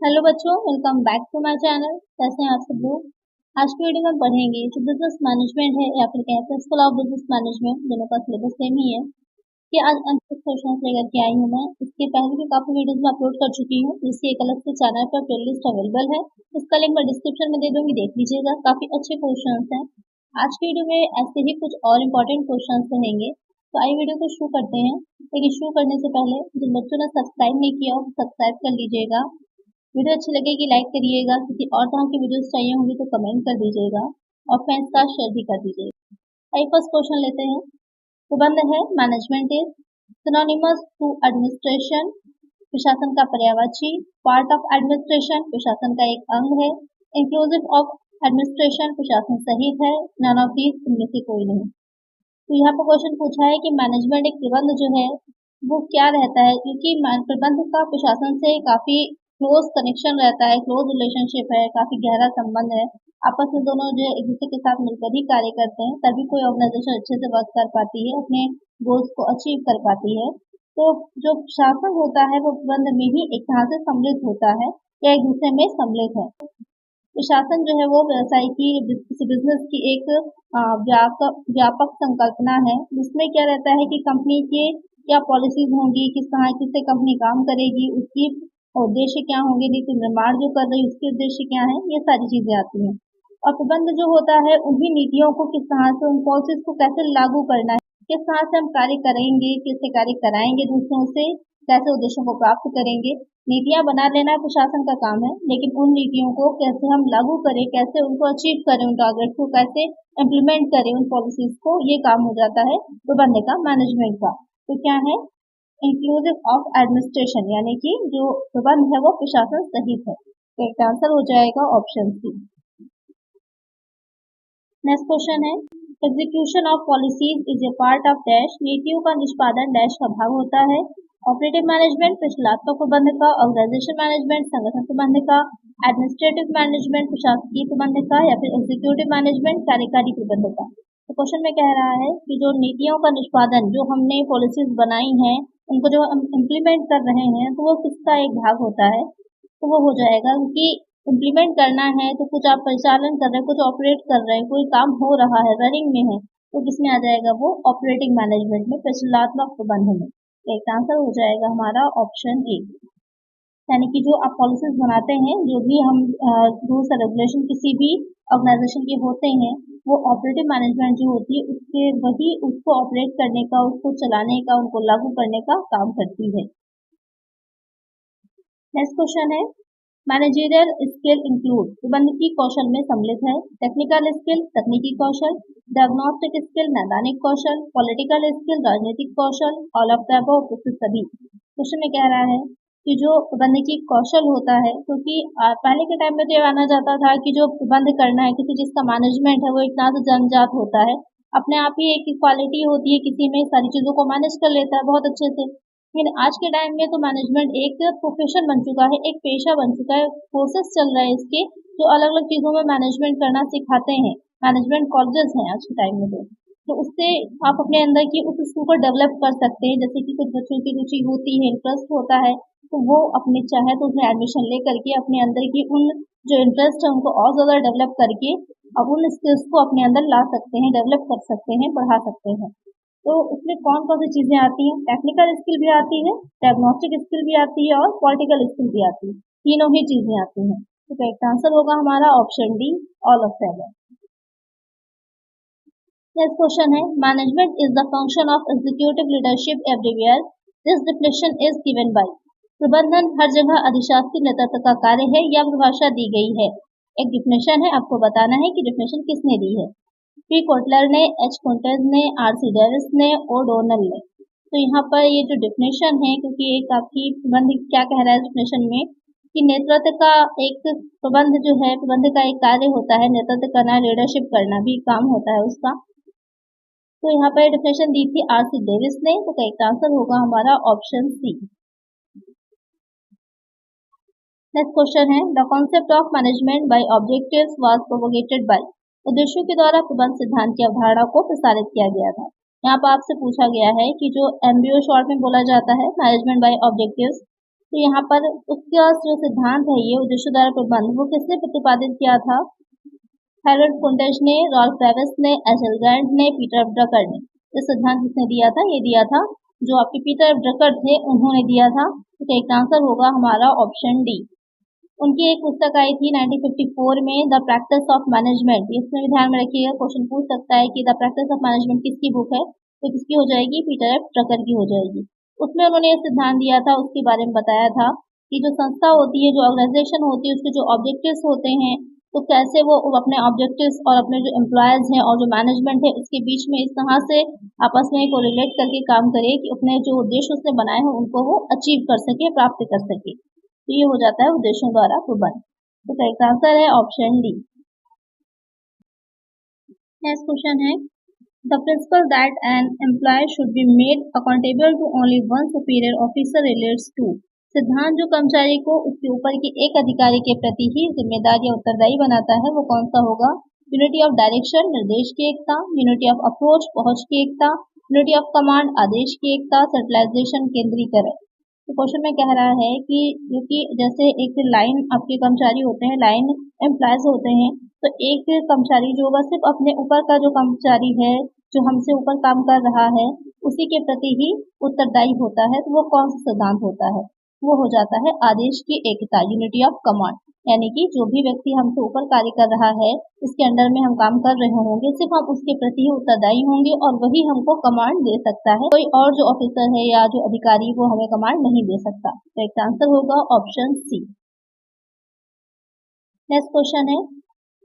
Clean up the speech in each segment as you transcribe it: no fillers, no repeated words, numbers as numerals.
Hello बच्चों, welcome back to my channel. कैसे हैं आप सब लोग। आज की वीडियो में पढ़ेंगे जो बिजनेस मैनेजमेंट है या फिर प्रिंसिपल ऑफ बिजनेस मैनेजमेंट, दोनों का सिलेबस सेम ही है। कि आज अंतिम क्वेश्चन लेकर के आई हूँ मैं। इसके पहले भी काफी वीडियोस में अपलोड कर चुकी हूँ, जिससे एक अलग से चैनल पर प्लेलिस्ट अवेलेबल है। इसका लिंक मैं डिस्क्रिप्शन में दे दूंगी, देख लीजिएगा। काफी अच्छे क्वेश्चन हैं। आज की वीडियो में ऐसे ही कुछ और इम्पोर्टेंट क्वेश्चन रहेंगे। तो आइए वीडियो को शुरू करते हैं। लेकिन शुरू करने से पहले जिन बच्चों ने सब्सक्राइब नहीं किया हो सब्सक्राइब कर लीजिएगा। वीडियो अच्छी लगेगी लाइक करिएगा। किसी और तरह की वीडियोस चाहिए होंगी तो कमेंट कर दीजिएगा और फ्रेंड्स का शेयर भी कर दीजिएगा। आइए फर्स्ट क्वेश्चन लेते हैं। प्रबंध है management is synonymous to administration, प्रशासन का पर्यायवाची। पार्ट ऑफ एडमिनिस्ट्रेशन, प्रशासन का एक अंग है। इंक्लूसिव ऑफ एडमिनिस्ट्रेशन, प्रशासन सहित है। नन ऑफ दीज, इनमें से कोई नहीं। तो यहाँ पर क्वेश्चन पूछा है कि मैनेजमेंट एक प्रबंध जो है वो क्या रहता है, क्योंकि प्रबंध का प्रशासन से काफी क्लोज कनेक्शन रहता है, क्लोज रिलेशनशिप है, काफी गहरा संबंध है। आपस में दोनों जो एक दूसरे के साथ मिलकर ही कार्य करते हैं, तभी कोई ऑर्गेनाइजेशन अच्छे से वर्क कर पाती है, अपने गोल्स को अचीव कर पाती है। तो जो प्रशासन होता है वो प्रबंध में ही एक तरह से सम्मिलित होता है या एक दूसरे में सम्मिलित है। प्रशासन जो है वो व्यवसाय की किसी बिजनेस की एक व्यापक संकल्पना है, जिसमें क्या रहता है कि कंपनी के क्या पॉलिसीज होंगी, किस तरह से कंपनी काम करेगी, उसकी उद्देश्य क्या होंगे, नीति निर्माण जो कर रही है उसके उद्देश्य क्या है, ये सारी चीजें आती हैं। और प्रबंध जो होता है उन्हीं नीतियों को किस तरह से, उन पॉलिसीज को कैसे लागू करना है, किस तरह से हम कार्य करेंगे, कैसे कार्य कराएंगे दूसरों से, कैसे उद्देश्यों को प्राप्त करेंगे। नीतियां बना लेना प्रशासन का काम है, लेकिन उन नीतियों को कैसे हम लागू करें, कैसे उनको अचीव करें, उन टारगेट को कैसे इम्प्लीमेंट करें, उन पॉलिसीज को, ये काम हो जाता है प्रबंध का, मैनेजमेंट का। तो क्या है, इंक्लूसिव ऑफ एडमिनिस्ट्रेशन, यानी कि जो प्रबंध है वो प्रशासन सहित है। तो एक आंसर हो जाएगा ऑप्शन सी। नेक्स्ट क्वेश्चन है, execution of policies is a part of dash, नीतियों का निष्पादन डैश का भाग होता है। ऑपरेटिव मैनेजमेंट परिचालनात्मक प्रबंध का, ऑर्गेनाइजेशन मैनेजमेंट संगठन प्रबंध का, एडमिनिस्ट्रेटिव मैनेजमेंट प्रशासकीय प्रबंध का, या फिर एग्जीक्यूटिव मैनेजमेंट कार्यकारी प्रबंध का। तो क्वेश्चन में कह रहा है कि जो नीतियों का निष्पादन, जो हमने पॉलिसीज बनाई हैं, उनको जो हम इम्प्लीमेंट कर रहे हैं, तो वो किसका एक भाग होता है। तो वो हो जाएगा, क्योंकि इम्प्लीमेंट करना है तो कुछ आप परिचालन कर रहे हैं, कुछ ऑपरेट कर रहे हैं, कोई काम हो रहा है, रनिंग में है, तो किसमें आ जाएगा, वो ऑपरेटिंग मैनेजमेंट में, परिचालनात्मक प्रबंध में। एक आंसर हो जाएगा हमारा ऑप्शन ए। यानी कि जो आप पॉलिसीज बनाते हैं, जो भी हम रूल्स एंड रेगुलेशन किसी भी ऑर्गेनाइजेशन के होते हैं, वो ऑपरेटिव मैनेजमेंट जो होती है उसके वही उसको ऑपरेट करने का, उसको चलाने का, उनको लागू करने का काम करती है। नेक्स्ट क्वेश्चन है, मैनेजरियल स्किल इंक्लूड, प्रबंधकीय कौशल में सम्मिलित है। टेक्निकल स्किल, तकनीकी कौशल। डायग्नोस्टिक स्किल, नैदानिक कौशल। पॉलिटिकल स्किल, राजनीतिक कौशल। ऑल ऑफ द अबव, सभी। क्वेश्चन में कह रहा है कि जो प्रबंधकीय कौशल होता है, क्योंकि पहले के टाइम में तो ये माना जाता था कि जो प्रबंध करना है, किसी चीज का मैनेजमेंट है, वो एक तरह से जन्मजात होता है, अपने आप ही एक क्वालिटी होती है किसी में, सारी चीजों को मैनेज कर लेता है बहुत अच्छे से। लेकिन आज के टाइम में तो मैनेजमेंट एक प्रोफेशन बन चुका है, एक पेशा बन चुका है, कोर्सेस चल रहे हैं इसके, जो अलग अलग चीजों में मैनेजमेंट करना सिखाते हैं। मैनेजमेंट कॉलेजेस हैं आज के टाइम में तो उससे आप अपने अंदर की उस स्किल को डेवलप कर सकते हैं। जैसे कि कुछ बच्चों की रुचि होती है, इंटरेस्ट होता है, तो वो अपने चाहे तो उसमें एडमिशन ले करके अपने अंदर की उन जो इंटरेस्ट है उनको और ज्यादा डेवलप करके अब उन स्किल्स को अपने अंदर ला सकते हैं, डेवलप कर सकते हैं, बढ़ा सकते हैं। तो उसमें कौन कौन सी चीजें आती हैं, टेक्निकल स्किल भी आती है, डायग्नोस्टिक स्किल भी आती है, और पॉलिटिकल स्किल भी आती है। तीनों ही चीजें आती हैं। तो करेक्ट आंसर होगा हमारा option D, all of the. Next question है, management is the function of executive leadership everywhere, this definition is given by, प्रबंधन हर जगह अधिशासी नेतृत्व का कार्य है, या परिभाषा दी गई है। एक डिफिनेशन है, आपको बताना है कि डिफिनेशन किसने दी है। पी कोटलर ने, एच कोंटेज ने, आर सी डेविस ने, ओ डोनल ने। तो यहाँ पर ये जो डिफिनेशन है, क्योंकि एक आपकी प्रबंध क्या कह रहा है डिफिनेशन में कि नेतृत्व का एक प्रबंध जो है, प्रबंध का एक कार्य होता है, नेतृत्व करना, लीडरशिप करना भी काम होता है उसका। तो यहाँ पर डिफिनेशन दी थी आर सी डेविस ने, तो करेक्ट आंसर होगा हमारा ऑप्शन सी। नेक्स्ट क्वेश्चन है, the concept of management by objectives was propagated bye, उद्देश्यों के द्वारा प्रबंध सिद्धांत की अवधारणा को प्रसारित किया गया था। यहाँ पर आपसे पूछा गया है कि जो एमबीओ शॉर्ट में बोला जाता है मैनेजमेंट बाय ऑब्जेक्टिव्स, तो यहाँ पर उसका जो सिद्धांत है ये उद्देश्य द्वारा प्रबंध वो किसने प्रतिपादित किया था? हैरोल्ड कुंटेज ने, रॉल्फ डेविस ने, एच.एल. ग्रांट ने, पीटर ड्रकर ने। ये सिद्धांत किसने दिया था? ये दिया था जो आपके पीटर ड्रकर थे उन्होंने दिया था। तो एक आंसर होगा हमारा ऑप्शन डी। उनकी एक पुस्तक आई थी 1954 में, द प्रैक्टिस ऑफ मैनेजमेंट। इसमें भी ध्यान में रखिएगा, क्वेश्चन पूछ सकता है कि द प्रैक्टिस ऑफ मैनेजमेंट किसकी बुक है? तो किसकी हो जाएगी? पीटर एफ ड्रकर की हो जाएगी। उसमें उन्होंने ये सिद्धांत दिया था, उसके बारे में बताया था कि जो संस्था होती है, जो ऑर्गेनाइजेशन होती है, उसके जो ऑब्जेक्टिव्स होते हैं, तो कैसे वो अपने ऑब्जेक्टिव्स और अपने जो एम्प्लॉयज हैं और जो मैनेजमेंट है उसके बीच में इस तरह से आपस में कोरिलेट करके काम करे कि अपने जो उद्देश्य उसने बनाए हैं उनको वो अचीव कर सके, प्राप्त कर सके। तो ये हो जाता है उद्देश्यों द्वारा प्रबंध। तो करेक्ट आंसर है ऑप्शन डी। नेक्स्ट क्वेश्चन है, the principle that an employee should be made accountable to only one superior officer relates to. सिद्धांत जो कर्मचारी को उसके ऊपर के एक अधिकारी के प्रति ही जिम्मेदार या उत्तरदायी बनाता है वो कौन सा होगा? यूनिटी ऑफ डायरेक्शन, निर्देश की एकता, यूनिटी ऑफ अप्रोच, पहुंच की एकता, यूनिटी ऑफ कमांड, आदेश की एकता, सेंट्रलाइजेशन, केंद्रीकरण। तो क्वेश्चन में कह रहा है कि क्योंकि जैसे एक लाइन आपके कर्मचारी होते हैं, लाइन एम्प्लॉयज होते हैं, तो एक कर्मचारी जो होगा सिर्फ अपने ऊपर का जो कर्मचारी है जो हमसे ऊपर काम कर रहा है उसी के प्रति ही उत्तरदायी होता है। तो वो कौन सा सिद्धांत होता है? वो हो जाता है आदेश की एकता, यूनिटी ऑफ कमांड। यानी कि जो भी व्यक्ति हमसे ऊपर कार्य कर रहा है, इसके अंडर में हम काम कर रहे होंगे, सिर्फ हम उसके प्रति ही उत्तरदायी होंगे और वही हमको कमांड दे सकता है। कोई और जो ऑफिसर है या जो अधिकारी वो हमें कमांड नहीं दे सकता। तो एक आंसर होगा ऑप्शन सी। नेक्स्ट क्वेश्चन है,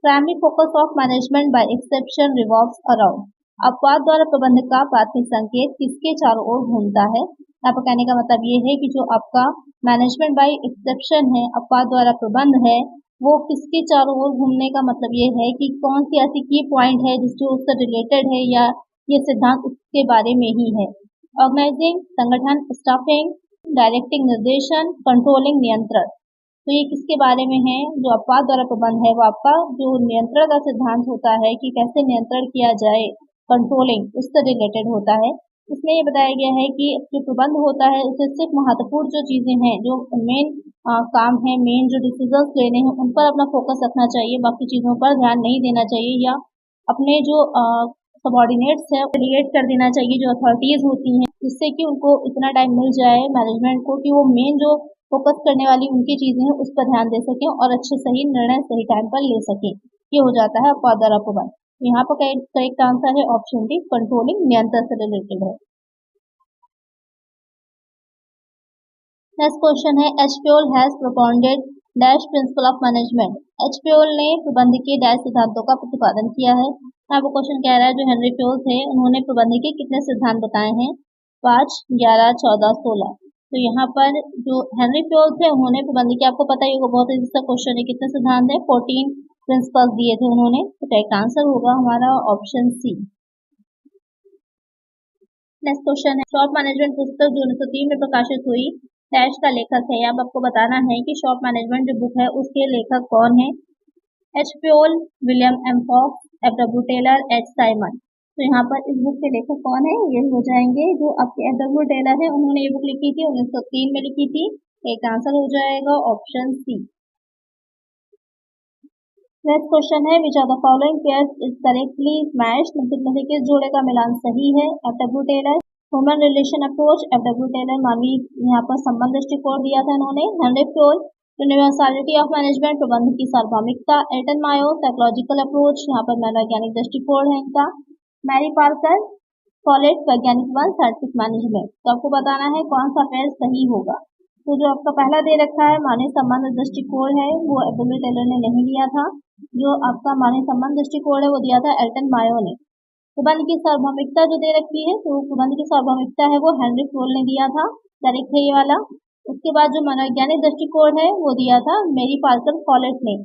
primary focus of management by exception revolves around. अपवाद द्वारा प्रबंध का प्राथमिक संकेत किसके चारों ओर घूमता है? यहाँ पर कहने का मतलब ये है कि जो आपका मैनेजमेंट बाय एक्सेप्शन है, अपवाद द्वारा प्रबंध है, वो किसके चारों ओर घूमने का मतलब ये है कि कौन सी ऐसी की पॉइंट है जिससे उससे रिलेटेड है या ये सिद्धांत उसके बारे में ही है। ऑर्गेनाइजिंग, संगठन, स्टाफिंग, डायरेक्टिंग निर्देशन, कंट्रोलिंग नियंत्रण। तो ये किसके बारे में है? जो अपवाद द्वारा प्रबंध है वो आपका जो नियंत्रण का सिद्धांत होता है कि कैसे नियंत्रण किया जाए, कंट्रोलिंग, उससे रिलेटेड होता है। इसमें ये बताया गया है कि जो प्रबंध होता है उससे सिर्फ महत्वपूर्ण जो चीजें हैं, जो मेन काम है, मेन जो डिसीजंस लेने हैं उन पर अपना फोकस रखना चाहिए, बाकी चीजों पर ध्यान नहीं देना चाहिए या अपने जो सबॉर्डिनेट्स है डेलीगेट कर देना चाहिए, जो अथॉरिटीज होती हैं, जिससे कि उनको इतना टाइम मिल जाए मैनेजमेंट को कि वो मेन जो फोकस करने वाली उनकी चीजें हैं उस पर ध्यान दे सकें और अच्छे सही निर्णय सही टाइम पर ले सकें। ये हो जाता है अपवाद द्वारा प्रबंध। यहाँ पर करेक्ट आंसर है ऑप्शन डी, कंट्रोलिंग, नियंत्रण से रिलेटेड है। नेक्स्ट क्वेश्चन है, H Fayol has propounded dash principle of management. H Fayol ने प्रबंध के डैश सिद्धांतों का प्रतिपादन किया है। यहाँ पर क्वेश्चन कह रहा है जो हेनरी फ्योल थे उन्होंने प्रबंध के कितने सिद्धांत बताए हैं? 5, 11, 14, 16। तो यहाँ पर जो हेनरी फ्योल थे उन्होंने प्रबंध के, आपको पता ही होगा, बहुत इजी सा क्वेश्चन है, कितने सिद्धांत है? 14 प्रिंसिपल्स दिए थे उन्होंने। तो करेक्ट आंसर होगा हमारा ऑप्शन सी। नेक्स्ट क्वेश्चन है, शॉप मैनेजमेंट पुस्तक जो 1903 में प्रकाशित हुई, डैश का लेखक है। अब आपको बताना है कि शॉप मैनेजमेंट जो बुक है उसके लेखक कौन है? H Fayol, William M Fox, F W. Taylor, H. Simon. तो यहाँ पर इस बुक के लेखक कौन है? ये हो जाएंगे जो आपके एफ.डब्ल्यू. टेलर है, उन्होंने ये बुक लिखी थी, 1903 में लिखी थी। एक आंसर हो जाएगा ऑप्शन सी। नेक्स्ट क्वेश्चन है, which of the following pairs is correctly matched. निम्नलिखित में से किस जोड़े का मिलान सही है? F W. Taylor, human relation approach, F W. Taylor मानवीय यहाँ पर संबंध दृष्टिकोण दिया था इन्होंने। Henry Fayol, universality of management, प्रबंध की सार्वभौमिकता। एल्टन मायो, साइकोलॉजिकल अप्रोच, यहाँ पर मनोवैज्ञानिक दृष्टिकोण है इनका। मैरी पार्कर, फॉलेट, वैज्ञानिक वन, साइंटिफिक मैनेजमेंट। तो आपको बताना है कौन सा पेयर सही होगा। तो जो आपका पहला दे रखा है मानवीय संबंध दृष्टिकोण है वो एफ.डब्ल्यू. टेलर ने नहीं लिया था। जो आपका मानवीय संबंध दृष्टिकोण है वो दिया था एल्टन मायो ने। प्रबंध की सार्वभौमिकता जो दे रखी है, तो प्रबंध की सार्वभौमिकता है वो हेनरी फ्योल ने दिया था, करेक्ट है ये वाला। उसके बाद जो मनोवैज्ञानिक दृष्टिकोण है वो दिया था मेरी पार्कर फॉलेट ने।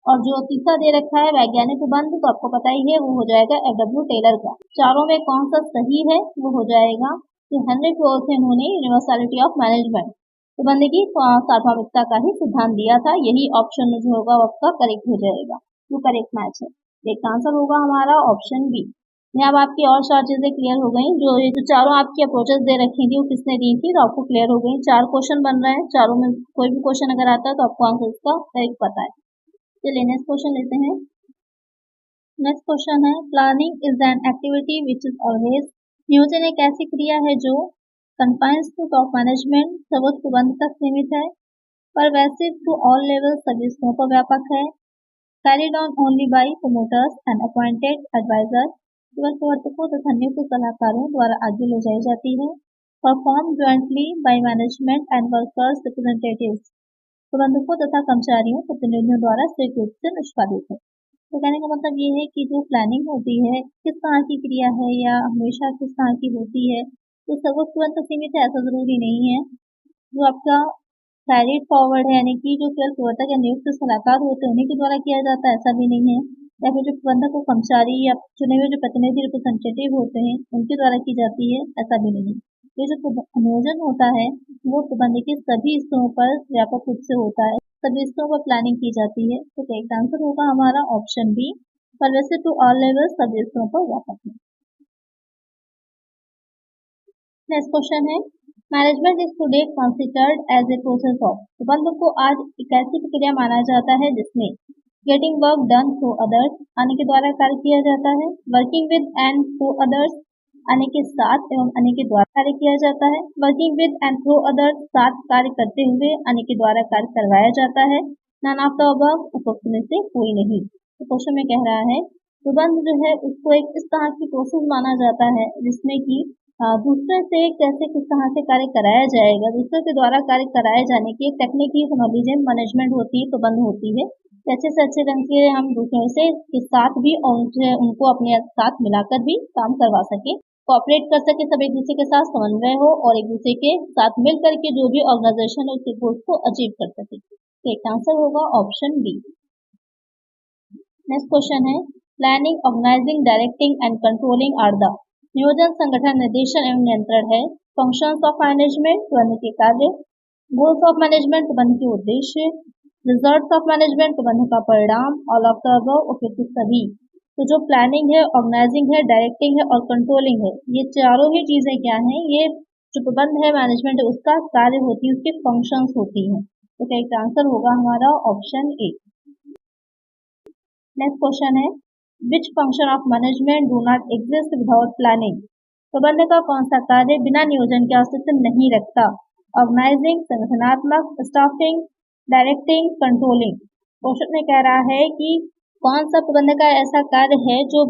और जो तीसरा दे रखा है वैज्ञानिक प्रबंध, तो आपको पता ही है वो हो जाएगा एफ.डब्ल्यू. टेलर का। चारों में कौन सा सही है? वो हो जाएगा जो हेनरी फ्योल थे, उन्होंने यूनिवर्सलिटी ऑफ मैनेजमेंट, प्रबंध की सार्वभौमिकता का ही सिद्धांत दिया था। यही ऑप्शन जो होगा वो आपका करेक्ट हो जाएगा, वो करेक्ट मैच है। एक आंसर होगा हमारा ऑप्शन बी। यहाँ अब आपकी और 4 चीजें क्लियर हो गई। जो ये जो चारों आपकी अप्रोचेस दे रखी थी वो किसने दी थी, तो आपको क्लियर हो गई। 4 क्वेश्चन बन रहे हैं, चारों में कोई भी क्वेश्चन अगर आता है तो आपको आंसर इसका करेक्ट पता है। चलिए नेक्स्ट क्वेश्चन लेते हैं। नेक्स्ट क्वेश्चन है, planning is an activity which is always. नियोजन एक ऐसी क्रिया है जो कन्फाइंस टू टॉप मैनेजमेंट, सर्वोच्च प्रबंध तक सीमित है, परवेसिव टू ऑल लेवल, सभी स्तरों पर व्यापक है, carried on only by promoters and appointed advisors, केवल प्रवर्तकों तथा नियुक्त सलाहकारों द्वारा आगे ले जाई जाती है, perform jointly by management and workers representatives, प्रबंधकों तथा कर्मचारियों प्रतिनिधियों द्वारा संयुक्त रूप से निष्पादित है। तो कहने का मतलब ये है कि जो प्लानिंग होती है किस तरह की क्रिया है या हमेशा किस तरह की होती है, तो सर्वोच्च प्रबंध तक सीमित है ऐसा जरूरी नहीं है। जो आपका कैरिड फॉरवर्ड है यानी कि जो केवल प्रवर्तक या नियुक्त सलाहकार होते हैं उन्हीं के द्वारा किया जाता है ऐसा भी नहीं है, या फिर जो प्रबंधक को कर्मचारी या चुने हुए जो प्रतिनिधि रिप्रेजेंटेटिव होते हैं उनके द्वारा की जाती है ऐसा भी नहीं। ये जो नियोजन होता है वो प्रबंध के सभी स्तरों पर व्यापक रूप से होता है, सभी स्तरों पर प्लानिंग की जाती है। तो करेक्ट आंसर होगा हमारा option B, pervasive to all level, सभी स्तरों पर व्यापक है। नेक्स्ट क्वेश्चन है, management is today considered as a process of. प्रबंध को आज एक ऐसी प्रक्रिया माना जाता है जिसमें getting work done through others, अन्य के द्वारा कार्य किया जाता है, working with and through others, अन्य के साथ एवं अन्य के द्वारा कार्य किया जाता है, working with and through others, साथ कार्य करते हुए अन्य के द्वारा कार्य करवाया जाता है, नन ऑफ द अबव, उपरोक्त में से कोई नहीं। तो क्वेश्चन में कह रहा है प्रबंध जो है उसको एक इस तरह की प्रोसेस माना जाता है जिसमें कि दूसरे से कैसे किस तरह से कार्य कराया जाएगा, दूसरे के द्वारा कार्य कराए जाने की एक टेक्निक ही समझ लीजिए मैनेजमेंट होती है, प्रबंध होती है। अच्छे से अच्छे ढंग से हम दूसरों से के साथ भी और उनको अपने साथ मिलाकर भी काम करवा सके, कोऑपरेट कर सके, सब एक दूसरे के साथ समन्वय हो और एक दूसरे के साथ मिल करके जो भी ऑर्गेनाइजेशन है उसके गोल्स को अचीव कर सके। तो एक आंसर होगा ऑप्शन बी। नेक्स्ट क्वेश्चन है, planning, organizing, directing and controlling are the. नियोजन, संगठन, निर्देशन एवं नियंत्रण है। फंक्शंस ऑफ मैनेजमेंट, प्रबंध के कार्य। गोल्स ऑफ मैनेजमेंट, प्रबंध के उद्देश्य। रिजल्ट्स ऑफ मैनेजमेंट, प्रबंध का परिणाम। ऑल ऑफ द अबव, उपयुक्त सभी। तो जो प्लानिंग है, ऑर्गेनाइजिंग है, डायरेक्टिंग है और कंट्रोलिंग है, ये चारों ही चीजें क्या हैं, ये जो प्रबंध है मैनेजमेंट उसका कार्य होती है, उसके फंक्शंस होती हैं। तो करेक्ट आंसर होगा हमारा ऑप्शन ए। नेक्स्ट क्वेश्चन है, which function of management do not exist without planning. प्रबंध का कौन सा कार्य बिना नियोजन के अस्तित्व नहीं रखता। ऑर्गेनाइजिंग, संगठनात्मक, स्टाफिंग, डायरेक्टिंग, कंट्रोलिंग। क्वेश्चन में कह रहा है कि कौन सा प्रबंध का ऐसा कार्य है जो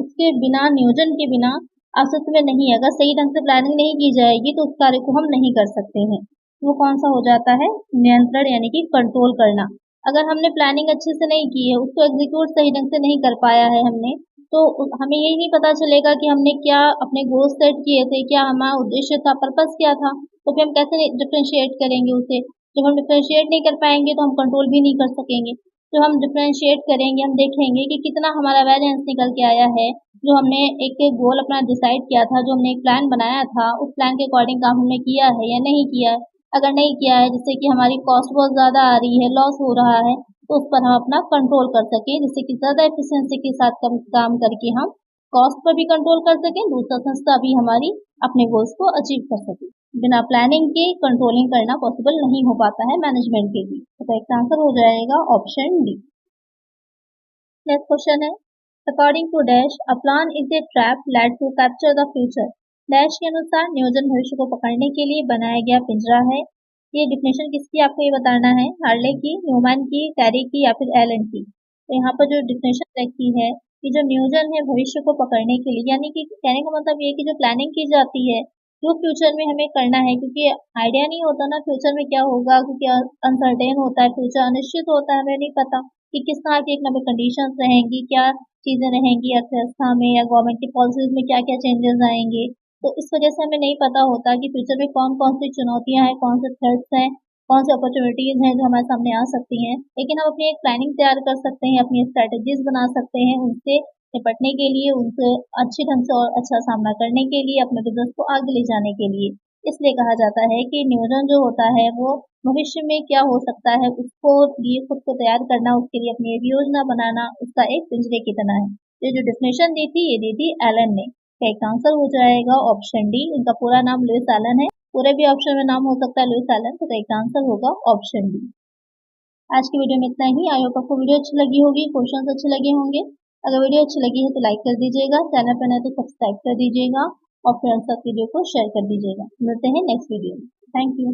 उसके बिना, नियोजन के बिना अस्तित्व में नहीं है। अगर सही ढंग से प्लानिंग नहीं की जाएगी तो उस कार्य को हम नहीं कर सकते हैं। वो कौन सा हो जाता है, नियंत्रण यानी कि कंट्रोल करना। अगर हमने प्लानिंग अच्छे से नहीं की है, उसको एग्जीक्यूट सही ढंग से नहीं कर पाया है हमने, तो हमें यही नहीं पता चलेगा कि हमने क्या अपने गोल सेट किए थे, क्या हमारा उद्देश्य था, पर्पस क्या था, तो फिर हम कैसे डिफ्रेंशिएट करेंगे उसे। जब हम डिफ्रेंशिएट नहीं कर पाएंगे तो हम कंट्रोल भी नहीं कर सकेंगे। तो हम डिफ्रेंशिएट करेंगे, हम देखेंगे कि कितना हमारा वैरियंस निकल के आया है, जो हमने एक गोल अपना डिसाइड किया था, जो हमने एक प्लान बनाया था, उस प्लान के अकॉर्डिंग काम हमने किया है या नहीं किया है। अगर नहीं किया है, जिससे कि हमारी कॉस्ट बहुत ज़्यादा आ रही है, लॉस हो रहा है, तो उस पर हम अपना कंट्रोल कर सकें, जिससे कि ज़्यादा एफिशिएंसी के साथ काम करके हम कॉस्ट पर भी कंट्रोल कर सकें, दूसरा संस्था भी हमारी अपने गोल्स को अचीव कर सके। बिना प्लानिंग के कंट्रोलिंग करना पॉसिबल नहीं हो पाता है मैनेजमेंट के लिए। तो करेक्ट आंसर हो जाएगा ऑप्शन डी। नेक्स्ट क्वेश्चन है, according to dash, a plan is a trap laid to capture the future. Dash के अनुसार नियोजन भविष्य को पकड़ने के लिए बनाया गया पिंजरा है। ये डिफिनेशन किसकी आपको ये बताना है, हार्ले की, न्यूमैन की, टैरी की या फिर एलन की। तो यहाँ पर जो डिफिनेशन रखी है कि जो नियोजन है भविष्य को पकड़ने के लिए, यानी कि कहने का मतलब ये कि जो प्लानिंग की जाती है जो फ्यूचर में हमें करना है, क्योंकि आइडिया नहीं होता ना फ्यूचर में क्या होगा, क्योंकि अनसर्टेन होता है फ्यूचर, अनिश्चित होता है, हमें नहीं पता कि किस तरह की एक नंबर कंडीशंस रहेंगी, क्या चीजें रहेंगी अर्थव्यवस्था में या गवर्नमेंट की पॉलिसीज में क्या क्या चेंजेस आएंगे। तो इस वजह से हमें नहीं पता होता कि फ्यूचर में कौन कौन सी चुनौतियां हैं, कौन से थ्रेट्स हैं, कौन सी अपॉर्चुनिटीज हैं जो हमारे सामने आ सकती हैं। लेकिन हम अपनी एक प्लानिंग तैयार कर सकते हैं, अपनी स्ट्रेटेजीज बना सकते हैं उनसे निपटने के लिए, उनसे अच्छे ढंग से और अच्छा सामना करने के लिए, अपने बिजनेस को आगे ले जाने के लिए। इसलिए कहा जाता है कि नियोजन जो होता है वो भविष्य में क्या हो सकता है उसको लिए खुद को तैयार करना, उसके लिए अपनी एक योजना बनाना, उसका एक पिंजरे की तरह है। ये जो डेफिनेशन दी थी ये दी थी एलन ने। क्या एक आंसर हो जाएगा ऑप्शन डी। इनका पूरा नाम लुइस एलन है, पूरे भी ऑप्शन में नाम हो सकता है लुइस एलन, तो एक आंसर होगा ऑप्शन डी। आज की वीडियो में इतना ही। आई होप आपको वीडियो अच्छी लगी होगी, क्वेश्चंस अच्छे लगे होंगे। अगर वीडियो अच्छी लगी है तो लाइक कर दीजिएगा, चैनल पर नए तो सब्सक्राइब कर दीजिएगा और फ्रेंड्स तक वीडियो को शेयर कर दीजिएगा। मिलते हैं नेक्स्ट वीडियो में। Thank you.